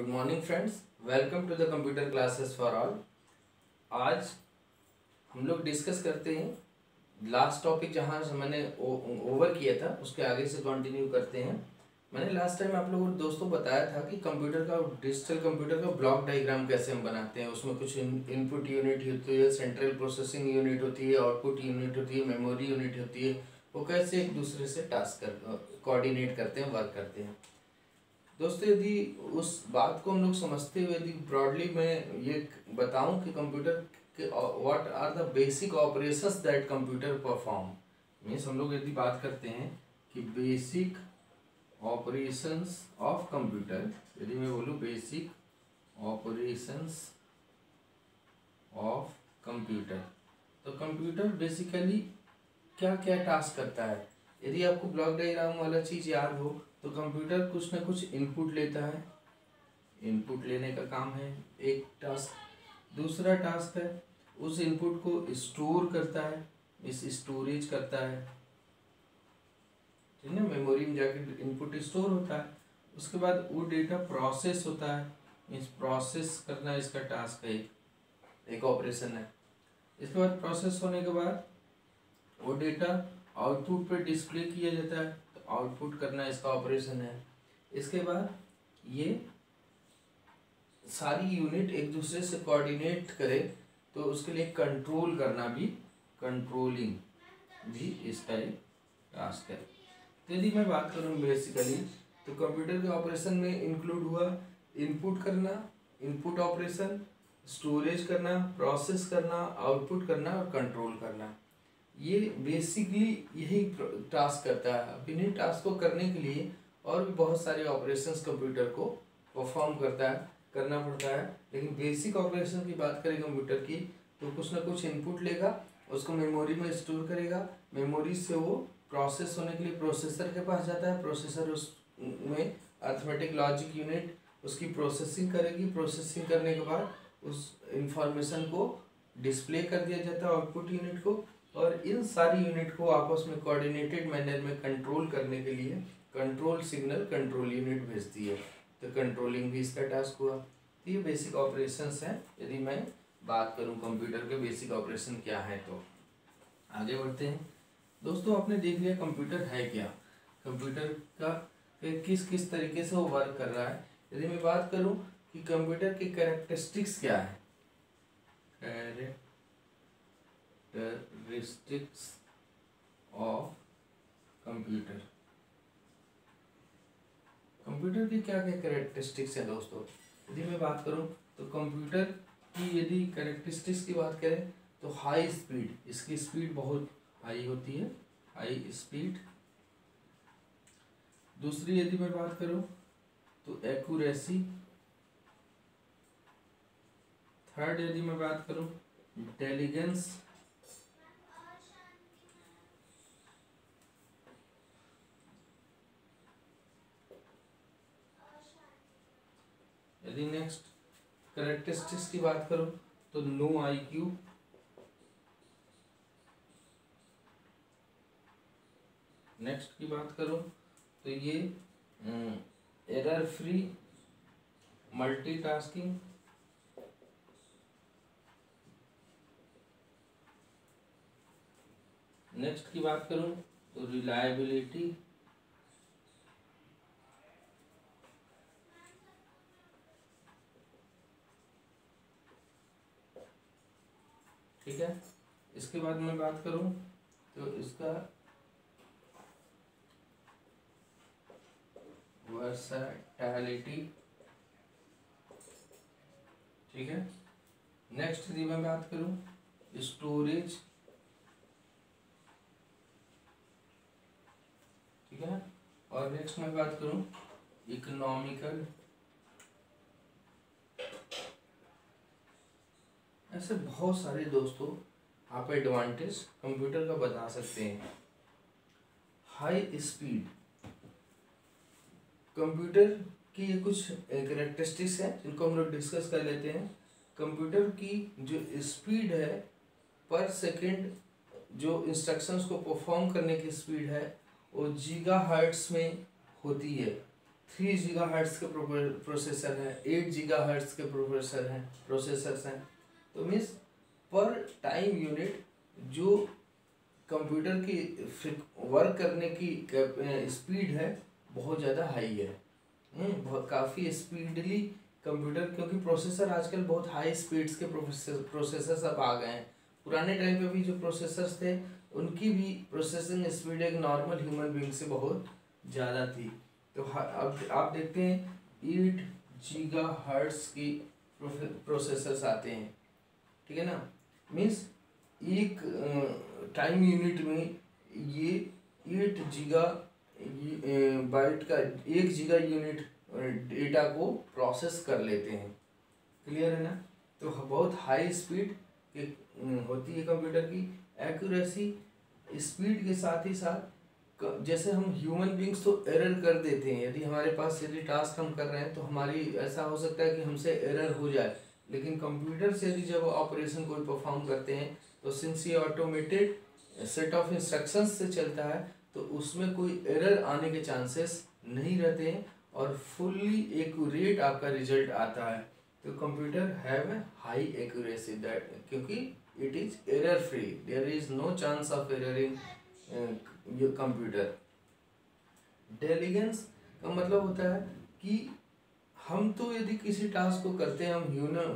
Good morning friends, welcome to the computer classes for all. आज हम लोग discuss करते हैं लास्ट टॉपिक जहाँ से मैंने ओवर किया था उसके आगे से कंटिन्यू करते हैं। मैंने लास्ट टाइम आप लोगों को दोस्तों बताया था कि कंप्यूटर का डिजिटल कंप्यूटर का ब्लॉक डायग्राम कैसे हम बनाते हैं। उसमें कुछ इनपुट यूनिट होती है, सेंट्रल प्रोसेसिंग यूनिट होती है, आउटपुट यूनिट होती है, मेमोरी यूनिट होती है। वो कैसे एक दूसरे से टास्क कोऑर्डिनेट करते हैं, वर्क करते हैं। दोस्तों यदि उस बात को हम लोग समझते हुए यदि ब्रॉडली मैं ये बताऊं कि कंप्यूटर के what are the basic operations that computer perform, means हम लोग यदि बात करते हैं कि बेसिक ऑपरेशंस ऑफ कंप्यूटर, यदि मैं बोलूँ बेसिक ऑपरेशंस ऑफ कंप्यूटर, तो कंप्यूटर बेसिकली क्या क्या टास्क करता है। यदि आपको ब्लॉक डायग्राम वाला चीज़ याद हो तो कंप्यूटर कुछ ना कुछ इनपुट लेता है, इनपुट लेने का काम है एक टास्क। दूसरा टास्क है उस इनपुट को स्टोर करता है, इस स्टोरेज करता है, ठीक है, मेमोरी में जाके इनपुट स्टोर होता है। उसके बाद वो डेटा प्रोसेस होता है, इस प्रोसेस करना इसका टास्क है, एक ऑपरेशन है। इसके बाद प्रोसेस होने के बाद वो डेटा आउटपुट पे डिस्प्ले किया जाता है, तो आउटपुट करना इसका ऑपरेशन है। इसके बाद ये सारी यूनिट एक दूसरे से कोऑर्डिनेट करे तो उसके लिए कंट्रोल करना भी, कंट्रोलिंग भी इसका एक टास्क है। तो यदि मैं बात करूँ बेसिकली तो कंप्यूटर के ऑपरेशन में इंक्लूड हुआ इनपुट करना, इनपुट ऑपरेशन, स्टोरेज करना, प्रोसेस करना, आउटपुट करना और कंट्रोल करना। ये बेसिकली यही टास्क करता है। अब इन्हीं टास्क को करने के लिए और भी बहुत सारे ऑपरेशंस कंप्यूटर को परफॉर्म करना पड़ता है। लेकिन बेसिक ऑपरेशन की बात करें कंप्यूटर की तो कुछ ना कुछ इनपुट लेगा, उसको मेमोरी में स्टोर करेगा, मेमोरी से वो प्रोसेस होने के लिए प्रोसेसर के पास जाता है, प्रोसेसर उसमें अर्थमेटिक लॉजिक यूनिट उसकी प्रोसेसिंग करेगी, प्रोसेसिंग करने के बाद उस इंफॉर्मेशन को डिस्प्ले कर दिया जाता है आउटपुट यूनिट को, और इन सारी यूनिट को आपस में कोऑर्डिनेटेड मैनर में कंट्रोल करने के लिए कंट्रोल सिग्नल कंट्रोल यूनिट भेजती है, तो कंट्रोलिंग भी इसका टास्क हुआ। तो ये बेसिक ऑपरेशंस हैं यदि मैं बात करूं कंप्यूटर के बेसिक ऑपरेशन क्या है। तो आगे बढ़ते हैं दोस्तों। आपने देख लिया कंप्यूटर है क्या, कंप्यूटर का किस किस तरीके से वो वर्क कर रहा है। यदि मैं बात करूं कि कंप्यूटर की कैरेक्टरिस्टिक्स क्या है, कैरेक्टरिस्टिक्स ऑफ कंप्यूटर, कंप्यूटर की क्या क्या कैरेक्टरिस्टिक्स है दोस्तों। यदि मैं बात करूं तो कंप्यूटर की यदि कैरेक्टरिस्टिक्स की बात करें तो हाई स्पीड, इसकी स्पीड बहुत हाई होती है, हाई स्पीड। दूसरी यदि मैं बात करूं तो एक्यूरेसी। थर्ड यदि मैं बात करूं इंटेलिजेंस। यदि नेक्स्ट कैरेक्टरिस्टिक्स की बात करूं तो नो IQ। नेक्स्ट की बात करूं तो ये एरर फ्री मल्टीटास्किंग। नेक्स्ट की बात करूं तो रिलायबिलिटी। ठीक है, इसके बाद मैं बात करूं तो इसका वर्सैटिलिटी। ठीक है, नेक्स्ट यदि मैं बात करूं स्टोरेज। ठीक है, और नेक्स्ट मैं बात करूं इकोनॉमिकल। ऐसे बहुत सारे दोस्तों आप एडवांटेज कंप्यूटर का बता सकते हैं। हाई स्पीड, कंप्यूटर की ये कुछ कैरेक्टरिस्टिक्स हैं जिनको हम लोग डिस्कस कर लेते हैं। कंप्यूटर की जो स्पीड है पर सेकंड, जो इंस्ट्रक्शंस को परफॉर्म करने की स्पीड है वो गीगाहर्ट्ज में होती है। 3 GHz के प्रोसेसर हैं, 8 GHz के प्रोसेसर्स हैं। तो मीन्स पर टाइम यूनिट जो कंप्यूटर की वर्क करने की स्पीड है बहुत ज़्यादा हाई है। काफ़ी स्पीडली कंप्यूटर, क्योंकि प्रोसेसर आजकल बहुत हाई स्पीड्स के प्रोसेसर अब आ गए हैं। पुराने टाइम पे भी जो प्रोसेसर्स थे उनकी भी प्रोसेसिंग स्पीड एक नॉर्मल ह्यूमन बीइंग से बहुत ज़्यादा थी। तो अब आप देखते हैं 8 GHz की प्रोसेसर्स आते हैं, ठीक है ना। मीन्स एक टाइम यूनिट में ये 8 GB का 1 GB यूनिट डेटा को प्रोसेस कर लेते हैं। क्लियर है ना। तो बहुत हाई स्पीड होती है कंप्यूटर की। एक्यूरेसी स्पीड के साथ ही साथ जैसे हम ह्यूमन बींग्स तो एरर कर देते हैं, यदि टास्क हम कर रहे हैं तो हमारी ऐसा हो सकता है कि हमसे एरर हो जाए, लेकिन कंप्यूटर से यदि जब ऑपरेशन कोई परफॉर्म करते हैं तो सिंस ये ऑटोमेटेड सेट ऑफ इंस्ट्रक्शंस से चलता है तो उसमें कोई एरर आने के चांसेस नहीं रहते हैं और फुल्ली एक्यूरेट आपका रिजल्ट आता है। तो computer have a high accuracy that, क्योंकि it is error free, there is no chance of error in computer. Intelligence का मतलब होता है कि हम तो यदि किसी टास्क को करते हैं, हम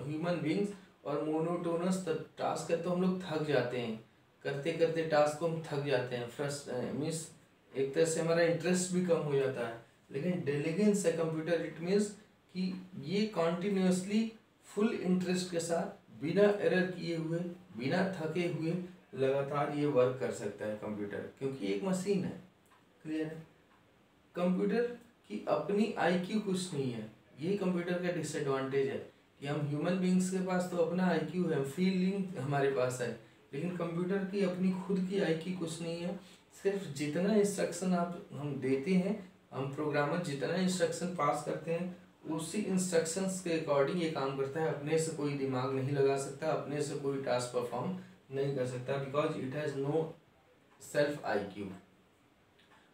ह्यूमन बींग्स और मोनोटोनस टास्क है तो हम लोग थक जाते हैं, करते करते टास्क को हम थक जाते हैं, मीन्स एक तरह से हमारा इंटरेस्ट भी कम हो जाता है। लेकिन इंटेलिजेंस है कंप्यूटर, इट मीन्स कि ये कॉन्टिन्यूसली फुल इंटरेस्ट के साथ बिना एरर किए हुए, बिना थके हुए लगातार ये वर्क कर सकता है कंप्यूटर, क्योंकि एक मशीन है। क्लियर है। कंप्यूटर की अपनी IQ कुछ नहीं है, ये कंप्यूटर का डिसएडवांटेज है कि हम ह्यूमन बींग्स के पास तो अपना IQ है, फीलिंग हमारे पास है, लेकिन कंप्यूटर की अपनी खुद की IQ कुछ नहीं है। सिर्फ जितना इंस्ट्रक्शन हम देते हैं, हम प्रोग्रामर जितना इंस्ट्रक्शन पास करते हैं उसी इंस्ट्रक्शंस के अकॉर्डिंग ये काम करता है। अपने से कोई दिमाग नहीं लगा सकता, अपने से कोई टास्क परफॉर्म नहीं कर सकता, because it has no self IQ।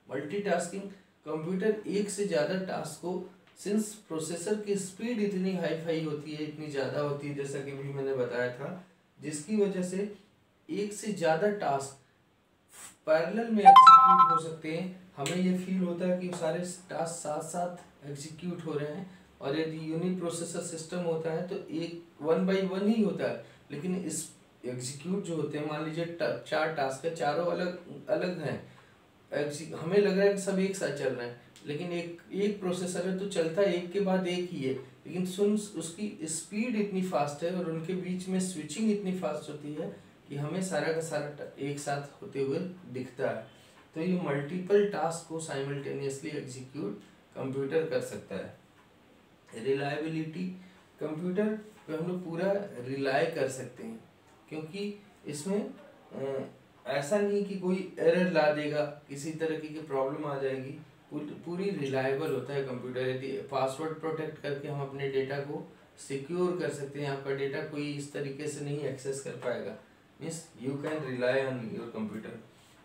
Multitasking, computer एक से ज़्यादा टास्क को, सिंस प्रोसेसर की स्पीड इतनी हाई फाई होती है, इतनी ज़्यादा होती है जैसा कि भी मैंने बताया था, जिसकी वजह से एक से ज़्यादा टास्क पैरेलल में एग्जीक्यूट हो सकते हैं। हमें ये फील होता है कि सारे टास्क साथ साथ एग्जीक्यूट हो रहे हैं, और यदि यूनिक प्रोसेसर सिस्टम होता है तो एक 1 by 1 ही होता है, लेकिन इस एग्जीक्यूट जो होते हैं, मान लीजिए 4 टास्क है, चारों अलग अलग हैं, हमें लग रहा है कि सब एक साथ चल रहे हैं, लेकिन एक प्रोसेसर है तो चलता है एक के बाद एक ही है, लेकिन उसकी स्पीड इतनी फास्ट है और उनके बीच में स्विचिंग इतनी फास्ट होती है कि हमें सारा का सारा एक साथ होते हुए दिखता है। तो ये मल्टीपल टास्क को साइमल्टेनियसली एग्जीक्यूट कंप्यूटर कर सकता है। रिलायबिलिटी, कंप्यूटर पे हम लोग पूरा रिलाय कर सकते हैं, क्योंकि इसमें ऐसा नहीं कि कोई एरर ला देगा, किसी तरह की प्रॉब्लम आ जाएगी, पूरी रिलायबल होता है कंप्यूटर। यदि पासवर्ड प्रोटेक्ट करके हम अपने डेटा को सिक्योर कर सकते हैं, आपका डेटा कोई इस तरीके से नहीं एक्सेस कर पाएगा, means you can rely on your computer.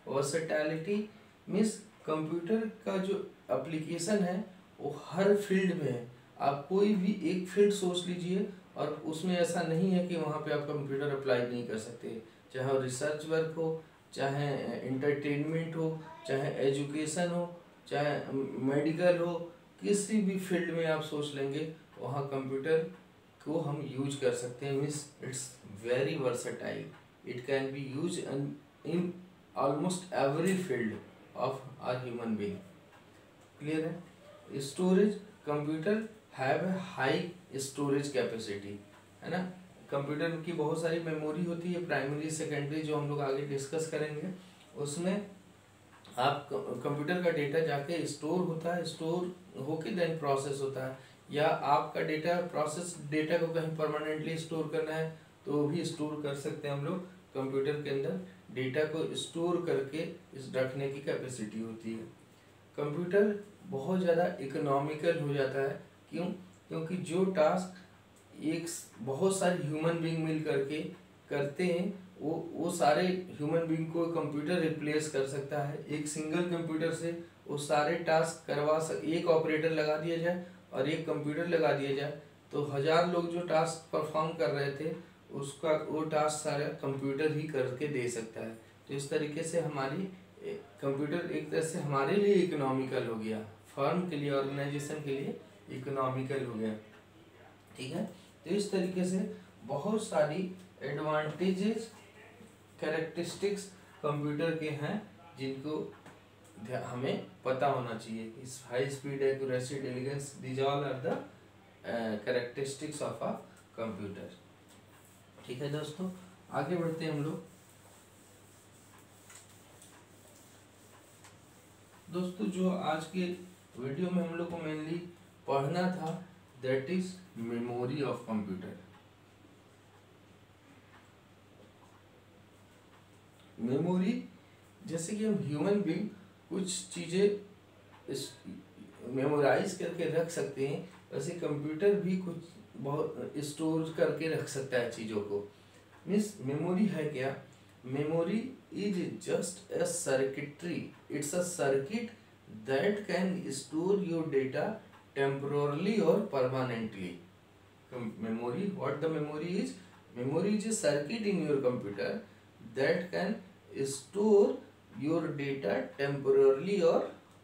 Versatility means computer का जो एप्लीकेशन है वो हर फील्ड में है। आप कोई भी एक फील्ड सोच लीजिए और उसमें ऐसा नहीं है कि वहाँ पे आप कंप्यूटर अप्लाई नहीं कर सकते, चाहे वो रिसर्च वर्क हो, चाहे इंटरटेनमेंट हो, चाहे एजुकेशन हो, चाहे मेडिकल हो, किसी भी फील्ड में आप सोच लेंगे वहाँ कंप्यूटर को हम यूज कर सकते हैं। Means it's very versatile, it can be use in almost every field of our human being. Clear है। Storage, computer have a high storage capacity, है ना। कंप्यूटर की बहुत सारी मेमोरी होती है, प्राइमरी सेकेंडरी, जो हम लोग आगे डिस्कस करेंगे। उसमें आप कंप्यूटर का डेटा जाके स्टोर होता है, स्टोर होके देन प्रोसेस होता है, या आपका डेटा को कहीं परमानेंटली स्टोर करना है तो भी स्टोर कर सकते हैं हम लोग। कंप्यूटर के अंदर डेटा को स्टोर करके इस रखने की कैपेसिटी होती है। कंप्यूटर बहुत ज़्यादा इकोनॉमिकल हो जाता है, क्यों? क्योंकि जो टास्क बहुत सारे ह्यूमन बीइंग मिल करके करते हैं वो सारे ह्यूमन बीइंग को कंप्यूटर रिप्लेस कर सकता है। एक सिंगल कंप्यूटर से वो सारे टास्क एक ऑपरेटर लगा दिया जाए और एक कंप्यूटर लगा दिया जाए तो 1000 लोग जो टास्क परफॉर्म कर रहे थे उसका वो टास्क सारा कंप्यूटर ही करके दे सकता है। तो इस तरीके से हमारी कंप्यूटर एक तरह से हमारे लिए इकोनॉमिकल हो गया, फर्म के लिए, ऑर्गेनाइजेशन के लिए इकोनॉमिकल हो गया। ठीक है, तो इस तरीके से बहुत सारी एडवांटेजेस कैरेक्टरिस्टिक्स कंप्यूटर के हैं जिनको हमें पता होना चाहिए। इस high speed, accuracy, intelligence, these all are the characteristics of a computer. ठीक है दोस्तों, आगे बढ़ते हैं हम लोग। दोस्तों जो आज के वीडियो में हम लोग को मेनली पढ़ना था that is memory of computer. Memory, जैसे कि हम ह्यूमन बीइंग कुछ चीज़ें मेमोराइज करके रख सकते हैं, वैसे कंप्यूटर भी कुछ बहुत स्टोर करके रख सकता है चीज़ों को। मीन्स मेमोरी है क्या? Memory is just a circuitry, it's a circuit that can store your data temporarily or permanently. Memory, what the memory is? Memory is a circuit in your computer that can store your data temporarily or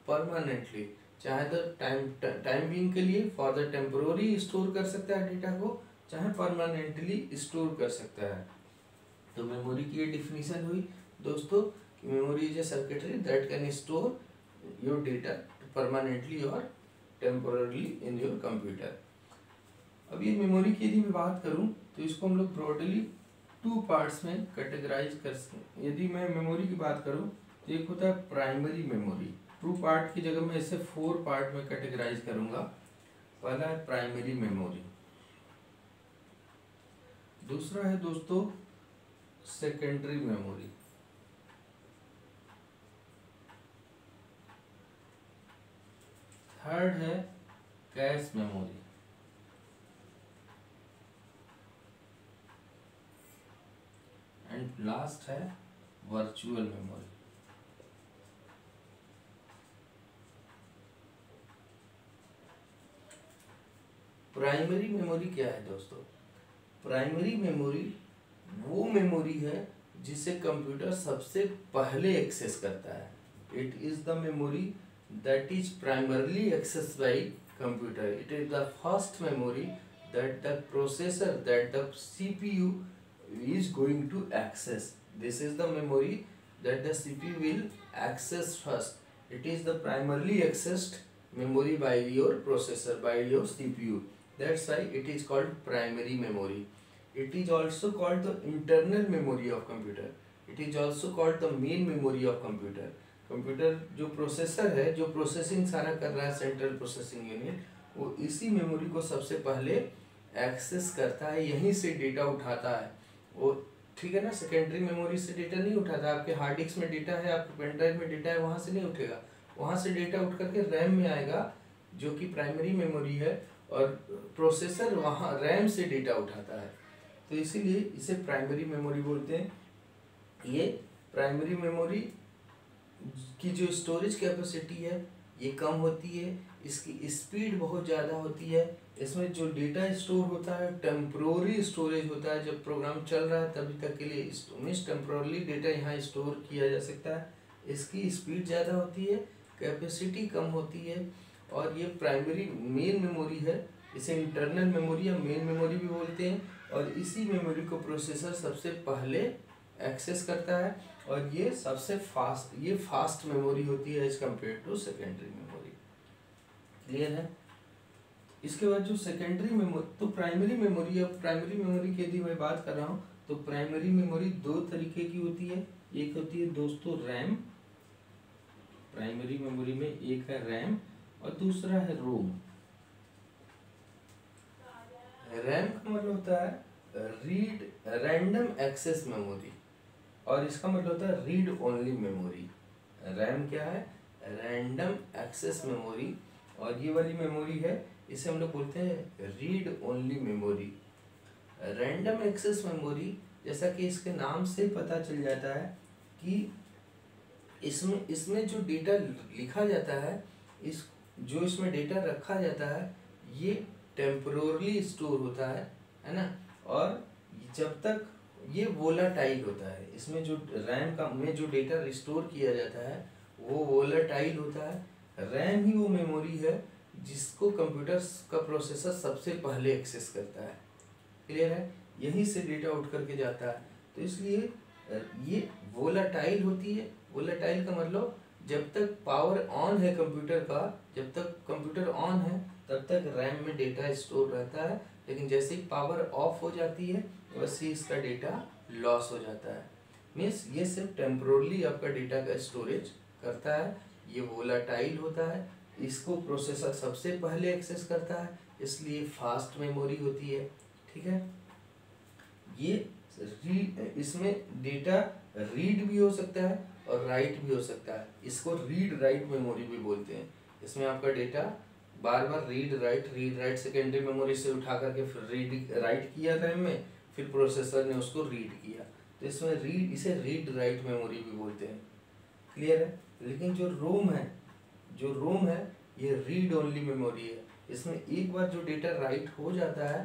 permanently. चाहे तो time being के लिए for the temporary store कर सकता है data को, चाहे permanently store कर सकता है। तो मेमोरी की ये डिफिनीशन हुई दोस्तों कि memory is a circuitry that can store your data permanently और टेम्पोररली इन योर कंप्यूटर। अब ये मेमोरी की यदि मैं बात करूं तो इसको हम लोग ब्रॉडली 2 पार्ट्स में कैटेगराइज कर सकते हैं। यदि मैं मेमोरी की बात करूं तो एक होता है प्राइमरी मेमोरी। 2 पार्ट की जगह मैं इसे 4 पार्ट में कैटेगराइज करूंगा। पहला है प्राइमरी मेमोरी, दूसरा है दोस्तों सेकेंडरी मेमोरी, थर्ड है कैश मेमोरी, एंड लास्ट है वर्चुअल मेमोरी। प्राइमरी मेमोरी क्या है दोस्तों? प्राइमरी मेमोरी वो मेमोरी है जिसे कंप्यूटर सबसे पहले एक्सेस करता है। It is the memory that is primarily access by computer. It is the first memory that the processor, that the CPU is going to access. This is the memory that the CPU will access first. It is the primarily accessed memory by your processor, by your CPU. That's why it is called primary memory. It is also called the internal memory of computer. It is also called the main memory of computer. Computer जो processor है, जो processing सारा कर रहा है, central processing unit, वो इसी memory को सबसे पहले एक्सेस करता है, यहीं से डेटा उठाता है वो। ठीक है ना, सेकेंडरी मेमोरी से डेटा नहीं उठाता। आपके हार्ड डिस्क में डेटा है, आपके पेन ड्राइव में डेटा है, वहाँ से नहीं उठेगा। वहाँ से डेटा उठ करके रैम में आएगा जो कि प्राइमरी मेमोरी है, और प्रोसेसर वहाँ रैम से डेटा उठाता है। तो इसीलिए इसे प्राइमरी मेमोरी बोलते हैं। ये प्राइमरी मेमोरी की जो स्टोरेज कैपेसिटी है ये कम होती है, इसकी स्पीड बहुत ज़्यादा होती है। इसमें जो डेटा स्टोर होता है टेम्प्रोरी स्टोरेज होता है, जब प्रोग्राम चल रहा है तभी तक के लिए मीन्स टेम्प्रोरली डेटा यहाँ स्टोर किया जा सकता है। इसकी स्पीड ज़्यादा होती है, कैपेसिटी कम होती है, और ये प्राइमरी मेन मेमोरी है। इसे इंटरनल मेमोरी या मेन मेमोरी भी बोलते हैं, और इसी मेमोरी को प्रोसेसर सबसे पहले एक्सेस करता है, और ये सबसे फास्ट मेमोरी होती है as compare to secondary memory. Clear है? इसके बाद जो सेकेंडरी मेमोरी, तो प्राइमरी मेमोरी, अब प्राइमरी मेमोरी की यदि मैं बात कर रहा हूँ तो प्राइमरी मेमोरी 2 तरीके की होती है। एक होती है दोस्तों रैम, प्राइमरी मेमोरी में एक है रैम और दूसरा है रोम। रैम का मतलब होता है रीड रैंडम एक्सेस मेमोरी, और इसका मतलब होता है रीड ओनली मेमोरी। रैम क्या है? रैंडम एक्सेस मेमोरी, और ये वाली मेमोरी है इसे हम लोग बोलते हैं read only memory. Random access memory, जैसा कि इसके नाम से पता चल जाता है कि इसमें इसमें जो डेटा लिखा जाता है, इसमें डेटा रखा जाता है, ये टेम्पोरली स्टोर होता है ना। और जब तक ये वोलाटाइल होता है, इसमें जो रैम का में जो डेटा रिस्टोर किया जाता है वो वोलाटाइल होता है। रैम ही वो मेमोरी है जिसको कंप्यूटर का प्रोसेसर सबसे पहले एक्सेस करता है। क्लियर है? यहीं से डेटा उठ करके जाता है। तो इसलिए ये वोलाटाइल होती है। वोलाटाइल का मतलब जब तक पावर ऑन है कंप्यूटर का, जब तक कंप्यूटर ऑन है तब तक रैम में डेटा स्टोर रहता है, लेकिन जैसे ही पावर ऑफ हो जाती है वैसे ही इसका डेटा लॉस हो जाता है। मीन्स ये सिर्फ टेम्पोरली आपका डेटा का स्टोरेज करता है। ये वोलाटाइल होता है, इसको प्रोसेसर सबसे पहले एक्सेस करता है, इसलिए फास्ट मेमोरी होती है। ठीक है? ये इसमें डेटा रीड भी हो सकता है और राइट भी हो सकता है। इसको रीड राइट मेमोरी भी बोलते हैं। इसमें आपका डेटा बार बार रीड राइट सेकेंडरी मेमोरी से उठा करके फिर रीड राइट किया रैम में, फिर प्रोसेसर ने उसको रीड किया, तो इसमें इसे रीड राइट मेमोरी भी बोलते हैं। क्लियर है? लेकिन जो रोम है ये रीड ओनली मेमोरी है। इसमें एक बार जो डेटा राइट हो जाता है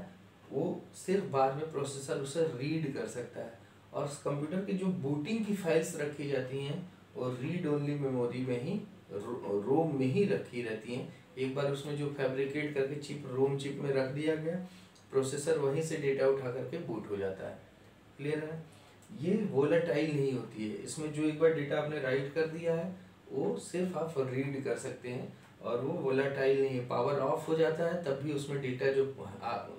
वो सिर्फ बाद में प्रोसेसर उसे रीड कर सकता है। और कंप्यूटर की जो बूटिंग की फाइल्स रखी जाती हैं वो रीड ओनली मेमोरी में ही, रोम में ही रखी रहती हैं। एक बार उसमें जो फैब्रिकेट करके चिप रोम चिप में रख दिया गया, प्रोसेसर वहीं से डेटा उठा करके बूट हो जाता है। क्लियर है? ये वोलेटाइल नहीं होती है। इसमें जो एक बार डेटा आपने राइट कर दिया है वो सिर्फ आप रीड कर सकते हैं, और वो वोलेटाइल नहीं है। पावर ऑफ हो जाता है तब भी उसमें डेटा जो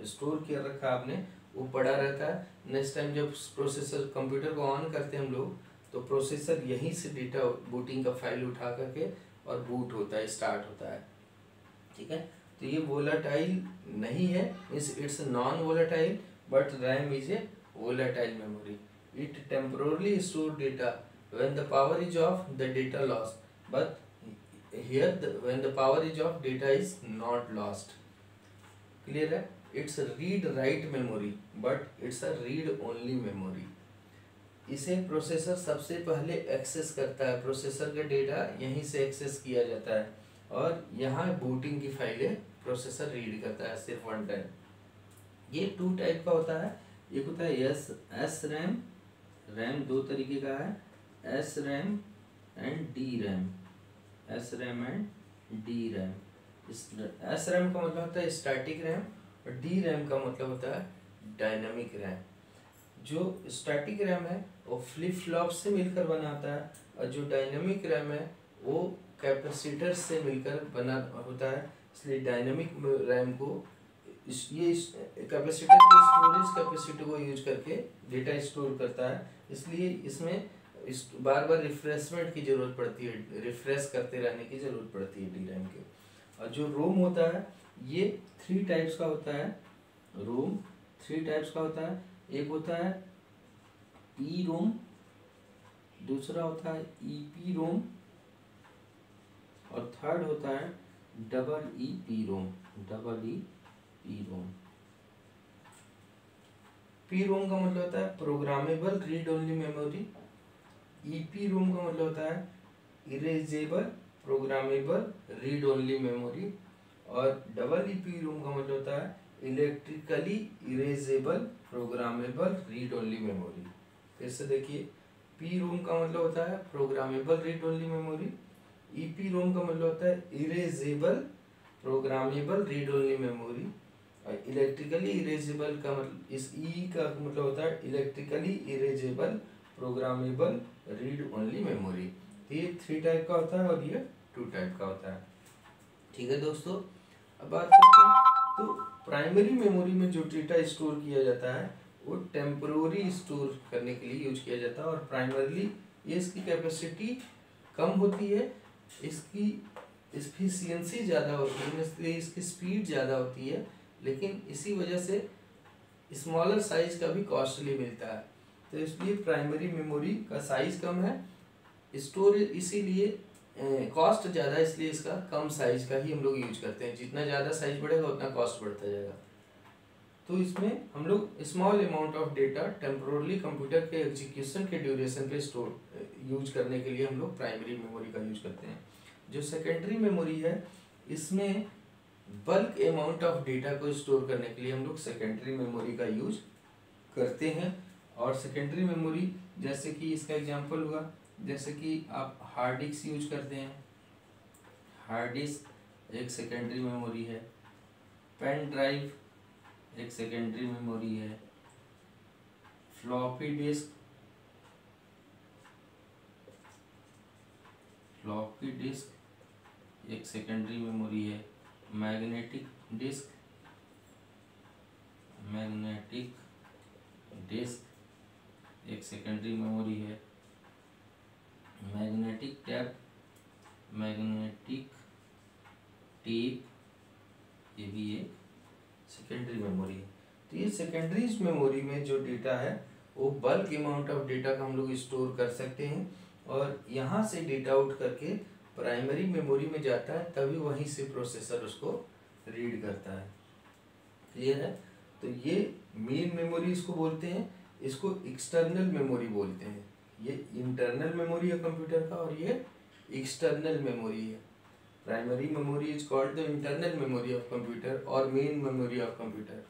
स्टोर किया रखा आपने वो पड़ा रहता है। नेक्स्ट टाइम जब प्रोसेसर कंप्यूटर को ऑन करते हैं हम लोग, तो प्रोसेसर यहीं से डेटा बूटिंग का फाइल उठा करके और बूट होता है, स्टार्ट होता है। ठीक है? तो ये वोलेटाइल नहीं है, it's non volatile, but RAM is a volatile memory. It temporarily store data when the power is off, the data lost. But here when the power is off, data is not lost. Clear है? It's a read write memory, but it's a read only memory. इसे processor सबसे पहले access करता है। Processor का data यहीं से access किया जाता है और यहाँ बूटिंग की फाइलें प्रोसेसर रीड करता है सिर्फ वन टाइम। ये 2 टाइप का होता है। एक होता है एस रैम, रैम 2 तरीके का है, S RAM and D RAM, S RAM and D RAM. S RAM का मतलब होता है स्टैटिक रैम और डी रैम का मतलब होता है डायनामिक रैम। जो स्टैटिक रैम है वो फ्लिप फ्लॉप से मिलकर बना होता है, और जो डायनामिक रैम है वो कैपेसिटर से मिलकर बना होता है। इसलिए डायनामिक रैम को ये कैपेसिटर की स्टोरेज कैपेसिटी को यूज करके डेटा स्टोर करता है, इसलिए इसमें बार बार रिफ्रेशमेंट की जरूरत पड़ती है, रिफ्रेश करते रहने की जरूरत पड़ती है डी रैम के। और जो रोम होता है ये 3 टाइप्स का होता है। रोम 3 टाइप्स का होता है। एक होता है ई रोम, दूसरा होता है ईपी रोम, और थर्ड होता है double E P ROM, double E P ROM. P ROM का मतलब होता है programmable read only memory. EP ROM का मतलब होता है erasable programmable read only memory. और डबल ईपी रोम का मतलब होता है electrically erasable programmable read only memory. फिर से देखिए, पी रोम का मतलब होता है programmable read only memory, EP ROM का मतलब होता है erasable programmable read only memory, और इलेक्ट्रिकली इरेजेबल का मतलब इस ई का मतलब होता है electrically erasable programmable read only memory. ये 3 टाइप का होता है और ये 2 टाइप का होता है। ठीक है दोस्तों, अब बात करते हैं तो प्राइमरी मेमोरी में जो डेटा स्टोर किया जाता है वो टेम्पोररी स्टोर करने के लिए यूज किया जाता है, और प्राइमरली ये इसकी कैपेसिटी कम होती है, इसकी एफिशिएंसी ज़्यादा होती है, इसलिए इसकी स्पीड ज़्यादा होती है, लेकिन इसी वजह से स्मॉलर साइज का भी कॉस्टली मिलता है। तो इसलिए प्राइमरी मेमोरी का साइज कम है, स्टोरेज इसीलिए कॉस्ट ज़्यादा, इसलिए इसका कम साइज का ही हम लोग यूज करते हैं। जितना ज़्यादा साइज बढ़ेगा उतना कॉस्ट बढ़ता जाएगा। तो इसमें हम लोग small amount of data temporarily computer के एग्जीक्यूशन के ड्यूरेशन पे स्टोर यूज करने के लिए हम लोग प्राइमरी मेमोरी का यूज करते हैं। जो सेकेंडरी मेमोरी है इसमें बल्क अमाउंट ऑफ डेटा को स्टोर करने के लिए हम लोग सेकेंडरी मेमोरी का यूज करते हैं। और सेकेंडरी मेमोरी जैसे कि इसका एग्जांपल हुआ, जैसे कि आप हार्ड डिस्क यूज करते हैं, हार्ड डिस्क एक सेकेंडरी मेमोरी है, पेन ड्राइव एक सेकेंडरी मेमोरी है, फ्लॉपी डिस्क एक सेकेंडरी मेमोरी है, मैग्नेटिक डिस्क एक सेकेंडरी मेमोरी है, मैग्नेटिक टेप ये भी एक सेकेंडरी मेमोरी है। तो ये सेकेंडरी मेमोरी में जो डेटा है वो बल्क अमाउंट ऑफ डेटा का हम लोग स्टोर कर सकते हैं और यहाँ से डेटा आउट करके प्राइमरी मेमोरी में जाता है, तभी वहीं से प्रोसेसर उसको रीड करता है। क्लियर है? तो ये मेन मेमोरी इसको बोलते हैं, इसको एक्सटर्नल मेमोरी बोलते हैं। ये इंटरनल मेमोरी है कंप्यूटर का और ये एक्सटर्नल मेमोरी है। Primary memory is called the internal memory of computer और main memory of computer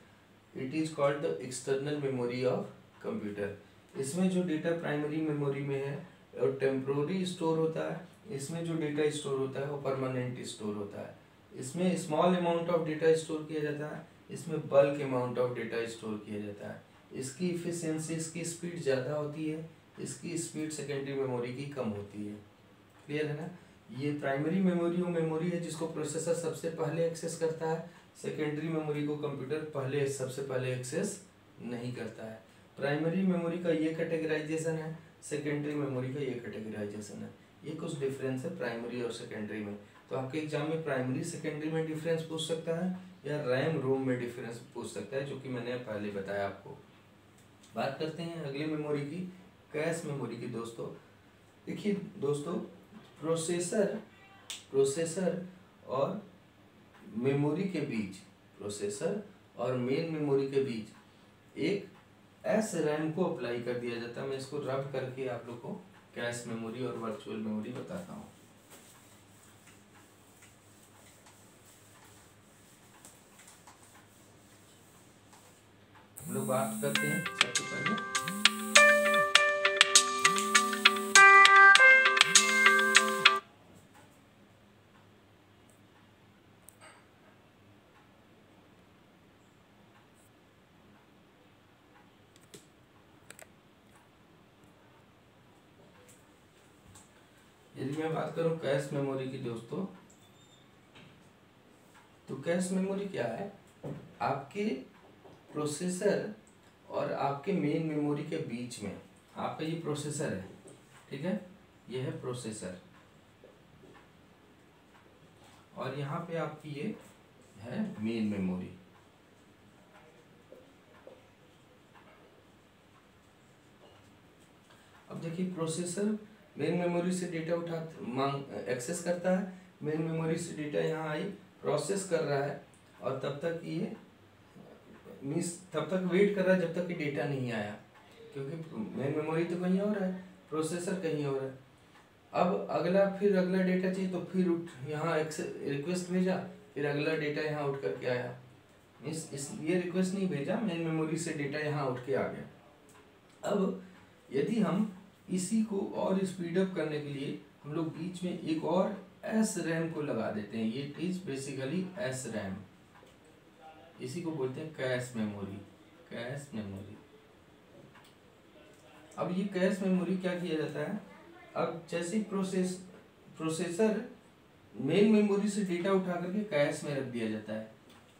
it is called the external memory of computer. इसमें जो डेटा प्राइमरी मेमोरी में है और टेम्पोररी स्टोर होता है, इसमें जो डेटा स्टोर होता है वो परमानेंट स्टोर होता है। इसमें small amount of data store किया जाता है, इसमें bulk amount of data store किया जाता है। इसकी इफिशियंसी, इसकी स्पीड ज़्यादा होती है, इसकी स्पीड सेकेंडरी मेमोरी की कम होती है। क्लियर है ना? ये प्राइमरी मेमोरी वो मेमोरी है जिसको प्रोसेसर सबसे पहले एक्सेस करता है, सेकेंडरी मेमोरी को कंप्यूटर सबसे पहले एक्सेस नहीं करता है। प्राइमरी मेमोरी का ये कैटेगराइजेशन है, सेकेंडरी मेमोरी का ये कैटेगराइजेशन है। ये कुछ डिफरेंस है प्राइमरी और सेकेंडरी में। तो आपके एग्जाम में प्राइमरी सेकेंडरी में डिफरेंस पूछ सकता है या रैम रोम में डिफरेंस पूछ सकता है, जो कि मैंने पहले बताया आपको। बात करते हैं अगली मेमोरी की, कैश मेमोरी की। दोस्तों देखिए दोस्तों, प्रोसेसर और मेमोरी के बीच, प्रोसेसर और मेन मेमोरी के बीच एक एस रैम को अप्लाई कर दिया जाता है। मैं इसको रब करके आप लोग को कैश मेमोरी और वर्चुअल मेमोरी बताता हूँ। हम लोग बात करते हैं सबसे पहले यदि मैं बात करूं कैश मेमोरी की दोस्तों, तो कैश मेमोरी क्या है? आपके प्रोसेसर और आपके मेन मेमोरी के बीच में आपका ये प्रोसेसर है, ठीक है, ये है प्रोसेसर और यहाँ पे आपकी ये है मेन मेमोरी। अब देखिए प्रोसेसर मेन मेमोरी से डेटा एक्सेस करता है, मेन मेमोरी से डेटा यहाँ आई, प्रोसेस कर रहा है और तब तक वेट कर रहा है जब तक कि डेटा नहीं आया, क्योंकि मेन मेमोरी तो कहीं और है, प्रोसेसर कहीं और है। अब अगला डेटा चाहिए तो फिर यहाँ रिक्वेस्ट भेजा, फिर अगला डेटा यहाँ उठ करके आया। ये रिक्वेस्ट नहीं भेजा, मेन मेमोरी से डेटा यहाँ उठ के आ गया। अब यदि हम इसी को और स्पीड अप करने के लिए हम लोग बीच में एक और एस रैम को लगा देते हैं। ये इज बेसिकली एस रैम, इसी को बोलते हैं कैश मेमोरी। अब ये कैश मेमोरी क्या किया जाता है? अब जैसे प्रोसेसर मेन मेमोरी से डेटा उठा करके कैश में रख दिया जाता है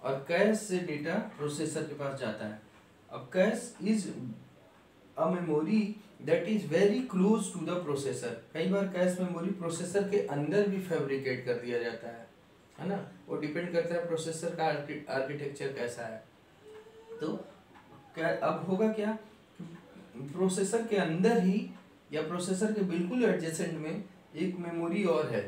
और कैश से डेटा प्रोसेसर के पास जाता है। अब cache is a memory that is very close to the processor. कई बार कैश मेमोरी प्रोसेसर के अंदर भी फैब्रिकेट कर दिया जाता है ना, वो डिपेंड करता है प्रोसेसर का आर्किटेक्चर कैसा है। तो अब होगा क्या, प्रोसेसर के अंदर ही या प्रोसेसर के बिल्कुल एडजेसेंट में एक मेमोरी और है।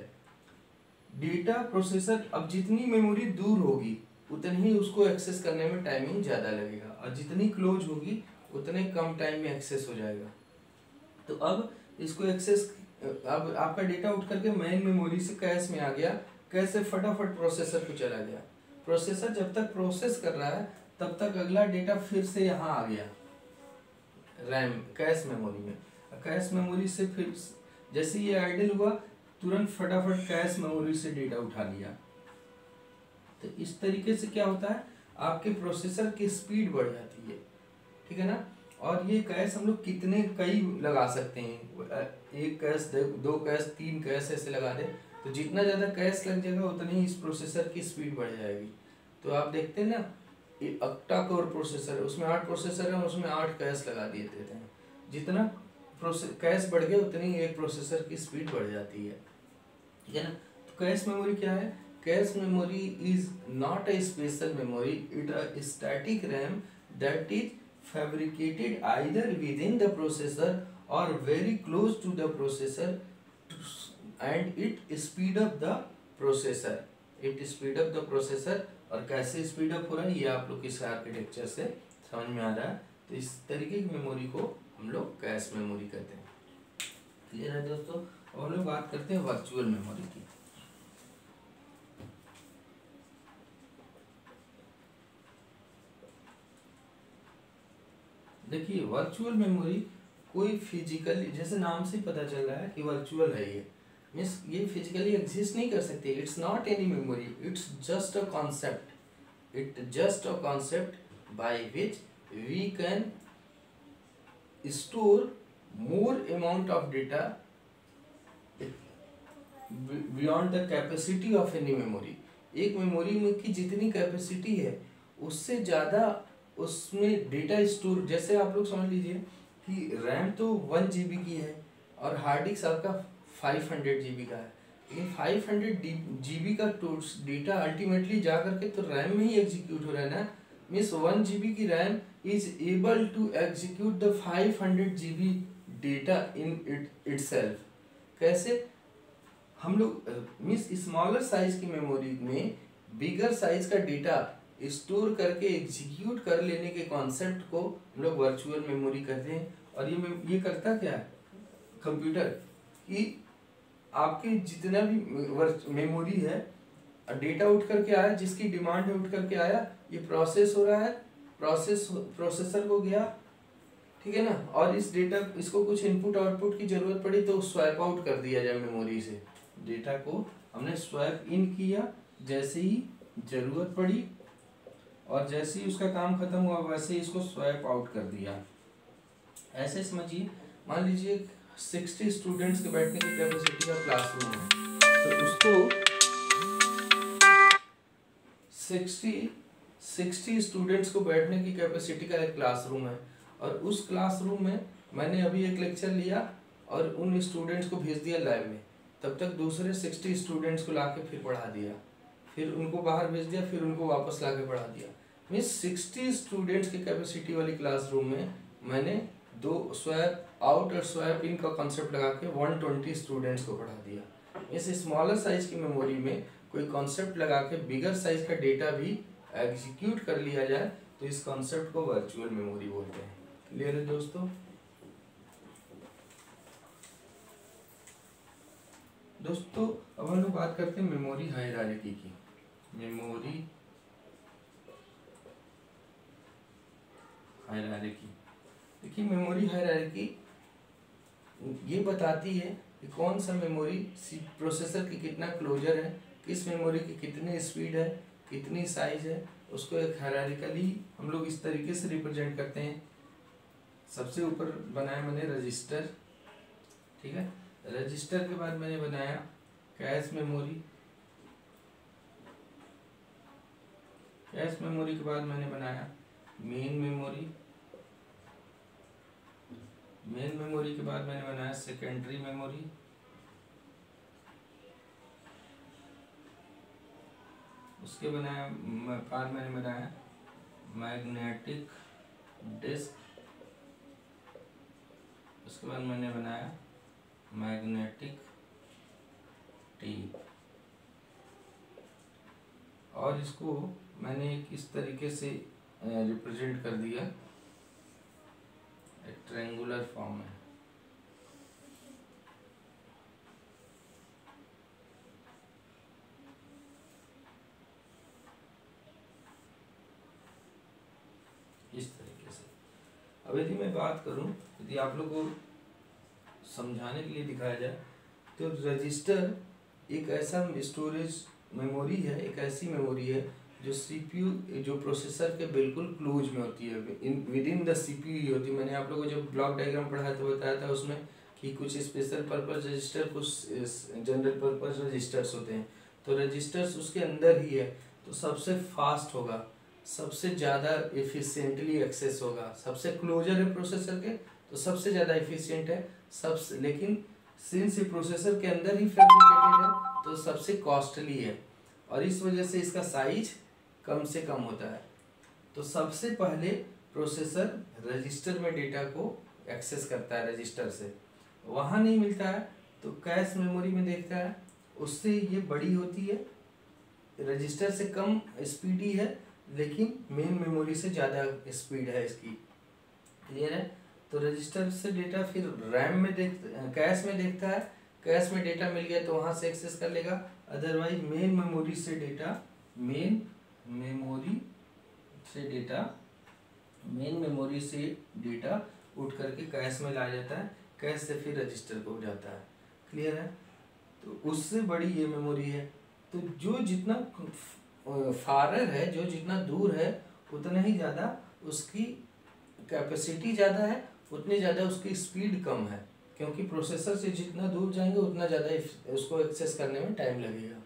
डेटा प्रोसेसर, अब जितनी मेमोरी दूर होगी उतनी ही उसको एक्सेस करने में टाइमिंग ज़्यादा लगेगा, और जितनी क्लोज होगी उतने कम टाइम में एक्सेस हो जाएगा। तो अब इसको एक्सेस, अब आपका डेटा उठ करके मेन मेमोरी से कैश में आ गया, कैश से फटाफट प्रोसेसर को चला गया। प्रोसेसर जब तक प्रोसेस कर रहा है तब तक अगला डेटा फिर से यहाँ आ गया रैम कैश मेमोरी में। कैश मेमोरी से फिर जैसे ये आइडल हुआ तुरंत फटाफट कैश मेमोरी से डेटा उठा लिया। तो इस तरीके से क्या होता है, आपके प्रोसेसर की स्पीड बढ़ जाती है, ठीक है ना। और ये कैश हम लोग कितने कई लगा सकते हैं, एक कैश, दो कैश, तीन कैश ऐसे लगा दे, तो जितना ज़्यादा कैश लग जाएगा उतनी ही इस प्रोसेसर की स्पीड बढ़ जाएगी। तो आप देखते हैं ना, ये ऑक्टा कोर प्रोसेसर है, उसमें 8 प्रोसेसर है, उसमें 8 कैश लगा दिए देते हैं। जितना कैश बढ़ गया उतनी एक प्रोसेसर की स्पीड बढ़ जाती है, ठीक है ना। तो कैश मेमोरी क्या है, cache memory is not a special memory, it a static RAM that is fabricated either within the processor or very close to the processor, and it speed up the processor, it speed up the processor। और कैसे speed up हो रहा है ये आप लोग इस architecture से समझ में आ रहा है। तो इस तरीके की मेमोरी को हम लोग कैश मेमोरी कहते हैं। क्लियर है दोस्तों। और हम लोग बात करते हैं वर्चुअल मेमोरी की। देखिए वर्चुअल मेमोरी कोई फिजिकली, जैसे नाम से पता चल रहा है कि वर्चुअल है, ये मीन्स ये फिजिकली एग्जिस्ट नहीं कर सकती। It's not any memory, it's just a concept, it just a concept by which we can store more amount of data beyond the capacity of any memory. एक memory में की जितनी capacity है उससे ज़्यादा उसमें डेटा स्टोर, जैसे आप लोग समझ लीजिए कि रैम तो 1 GB की है और हार्ड डिस्क आपका 500 GB का है, लेकिन 500 GB का डेटा अल्टीमेटली जा करके तो रैम में ही एग्जीक्यूट हो रहा है ना। मीन्स 1 GB की RAM is able to execute the 500 GB data in itself. कैसे हम लोग मीन्स स्मॉलर साइज की मेमोरी में बिगर साइज का डेटा स्टोर करके एग्जीक्यूट कर लेने के कॉन्सेप्ट को हम लोग वर्चुअल मेमोरी कहते हैं। और ये करता क्या है कंप्यूटर, कि आपके जितना भी मेमोरी है डेटा उठ करके आया, जिसकी डिमांड है उठ करके आया, ये प्रोसेस हो रहा है, प्रोसेसर को गया, ठीक है ना। और इस डेटा इसको कुछ इनपुट आउटपुट की जरूरत पड़ी तो स्वैप आउट कर दिया जाए मेमोरी से। डेटा को हमने स्वैप इन किया जैसे ही जरूरत पड़ी, और जैसे ही उसका काम खत्म हुआ वैसे ही इसको स्वैप आउट कर दिया। ऐसे समझिए, मान लीजिए 60 स्टूडेंट्स के बैठने की कैपेसिटी का क्लासरूम है, तो उसको 60 स्टूडेंट्स को बैठने की कैपेसिटी का एक क्लासरूम है, और उस क्लासरूम में मैंने अभी एक लेक्चर लिया और उन स्टूडेंट्स को भेज दिया लैब में, तब तक दूसरे 60 स्टूडेंट्स को लाके फिर पढ़ा दिया, फिर उनको बाहर भेज दिया, फिर उनको वापस लाके पढ़ा दिया। मीन्स 60 स्टूडेंट्स की कैपेसिटी वाली क्लासरूम में मैंने 2 स्वैप आउट और स्वैप इन का कॉन्सेप्ट लगा के 120 स्टूडेंट्स को पढ़ा दिया। इस स्मॉलर साइज की मेमोरी में कोई कॉन्सेप्ट लगा के बिगर साइज का डेटा भी एग्जीक्यूट कर लिया जाए तो इस कॉन्सेप्ट को वर्चुअल मेमोरी बोलते हैं। क्लियर है दोस्तों। अब हम लोग बात करते हैं मेमोरी हायरार्की की। मेमोरी हायरार्की, देखिए मेमोरी हायरार्की ये बताती है कि कौन सा मेमोरी प्रोसेसर की कितना क्लोजर है, किस मेमोरी की कितनी स्पीड है, कितनी साइज है, उसको एक हायरार्किकली हम लोग इस तरीके से रिप्रेजेंट करते हैं। सबसे ऊपर बनाया मैंने रजिस्टर, ठीक है। रजिस्टर के बाद मैंने बनाया कैश मेमोरी, कैश मेमोरी के बाद मैंने बनाया मेन मेमोरी, मेन मेमोरी के बाद मैंने बनाया सेकेंडरी मेमोरी, उसके बाद मैंने बनाया मैग्नेटिक डिस्क, उसके बाद मैंने बनाया मैग्नेटिक टेप, और इसको मैंने इस तरीके से रिप्रेजेंट कर दिया एक ट्रायंगुलर फॉर्म में। इस तरीके से। अब यदि मैं बात करूं, यदि आप लोगों को समझाने के लिए दिखाया जाए तो रजिस्टर एक ऐसा स्टोरेज मेमोरी है, एक ऐसी मेमोरी है जो सीपीयू जो प्रोसेसर के बिल्कुल क्लोज में होती है, विद इन द सीपीयू ही होती है। मैंने आप लोगों को जब ब्लॉक डायग्राम पढ़ाया तो बताया था उसमें कि कुछ स्पेशल पर्पस रजिस्टर, कुछ जनरल पर्पस रजिस्टर्स होते हैं। तो रजिस्टर्स उसके अंदर ही है, तो सबसे फास्ट होगा, सबसे ज़्यादा एफिशिएंटली एक्सेस होगा, सबसे क्लोजर है प्रोसेसर के तो सबसे ज़्यादा एफिशिएंट है, सबसे, लेकिन सिंस ये प्रोसेसर के अंदर ही फैब्रिकेटेड है तो सबसे कॉस्टली है और इस वजह से इसका साइज कम से कम होता है। तो सबसे पहले प्रोसेसर रजिस्टर में डेटा को एक्सेस करता है, रजिस्टर से वहाँ नहीं मिलता है तो कैश मेमोरी में देखता है, उससे ये बड़ी होती है, रजिस्टर से कम स्पीडी है लेकिन मेन मेमोरी से ज़्यादा स्पीड है इसकी। क्लियर है? तो रजिस्टर से डेटा फिर रैम में कैश में देखता है, कैश में डेटा मिल गया तो वहाँ से एक्सेस कर लेगा, अदरवाइज मेन मेमोरी से डेटा उठ करके कैश में ला जाता है, कैश से फिर रजिस्टर को जाता है। क्लियर है? तो उससे बड़ी ये मेमोरी है। तो जो जितना फारर है, जो जितना दूर है उतना ही ज़्यादा उसकी कैपेसिटी ज़्यादा है, उतनी ज़्यादा उसकी स्पीड कम है, क्योंकि प्रोसेसर से जितना दूर जाएंगे उतना ज़्यादा उसको एक्सेस करने में टाइम लगेगा।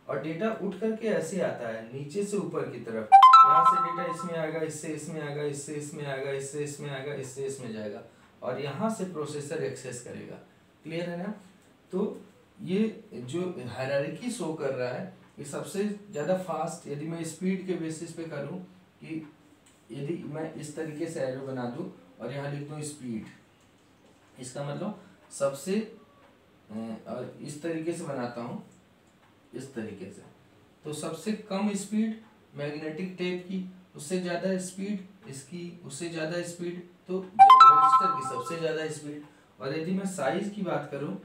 और डेटा उठ करके ऐसे आता है नीचे से ऊपर की तरफ, यहाँ से डेटा इसमें आएगा, इससे इसमें आएगा, इससे इसमें आएगा, इससे इसमें आएगा, इससे इसमें जाएगा और यहाँ से प्रोसेसर एक्सेस करेगा। क्लियर है ना? तो ये जो हायरार्की शो कर रहा है ये सबसे ज़्यादा फास्ट, यदि मैं स्पीड के बेसिस पे करूँ कि यदि मैं इस तरीके से एरो बना दूँ और यहाँ लिख दूँ स्पीड, इसका मतलब सबसे, और इस तरीके से बनाता हूँ इस तरीके से, तो सबसे कम स्पीड मैग्नेटिक टेप की, उससे ज़्यादा स्पीड इसकी, उससे ज़्यादा स्पीड तो रजिस्टर की सबसे ज़्यादा स्पीड। और यदि मैं साइज की बात करूँ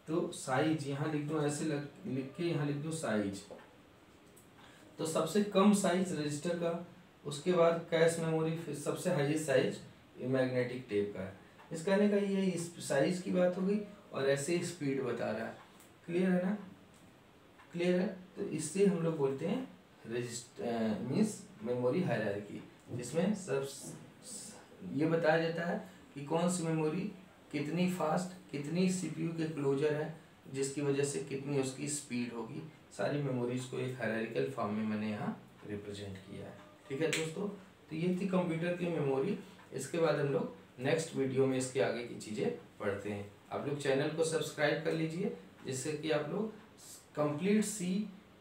तो साइज यहाँ लिख दूँ, ऐसे लिख के यहाँ लिख दूँ साइज, तो सबसे कम साइज रजिस्टर का, उसके बाद कैश मेमोरी, फिर सबसे हाईएस्ट साइज मैग्नेटिक टेप का है। इस कहने का ये इस साइज की बात हो गई और ऐसे स्पीड बता रहा है। क्लियर है ना? क्लियर है? तो इससे हम लोग बोलते हैं रजिस्टर मीन्स मेमोरी हायरार्की, जिसमें सब ये बताया जाता है कि कौन सी मेमोरी कितनी फास्ट, कितनी सीपीयू के क्लोजर है, जिसकी वजह से कितनी उसकी स्पीड होगी। सारी मेमोरीज को एक हायरार्किकल फॉर्म में मैंने यहाँ रिप्रेजेंट किया है। ठीक है दोस्तों, तो ये थी कंप्यूटर की मेमोरी। इसके बाद हम लोग नेक्स्ट वीडियो में इसके आगे की चीज़ें पढ़ते हैं। आप लोग चैनल को सब्सक्राइब कर लीजिए, जिससे कि आप लोग कंप्लीट सी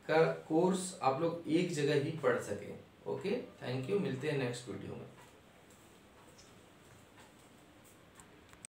का कोर्स आप लोग एक जगह ही पढ़ सकें। ओके, थैंक यू, मिलते हैं नेक्स्ट वीडियो में।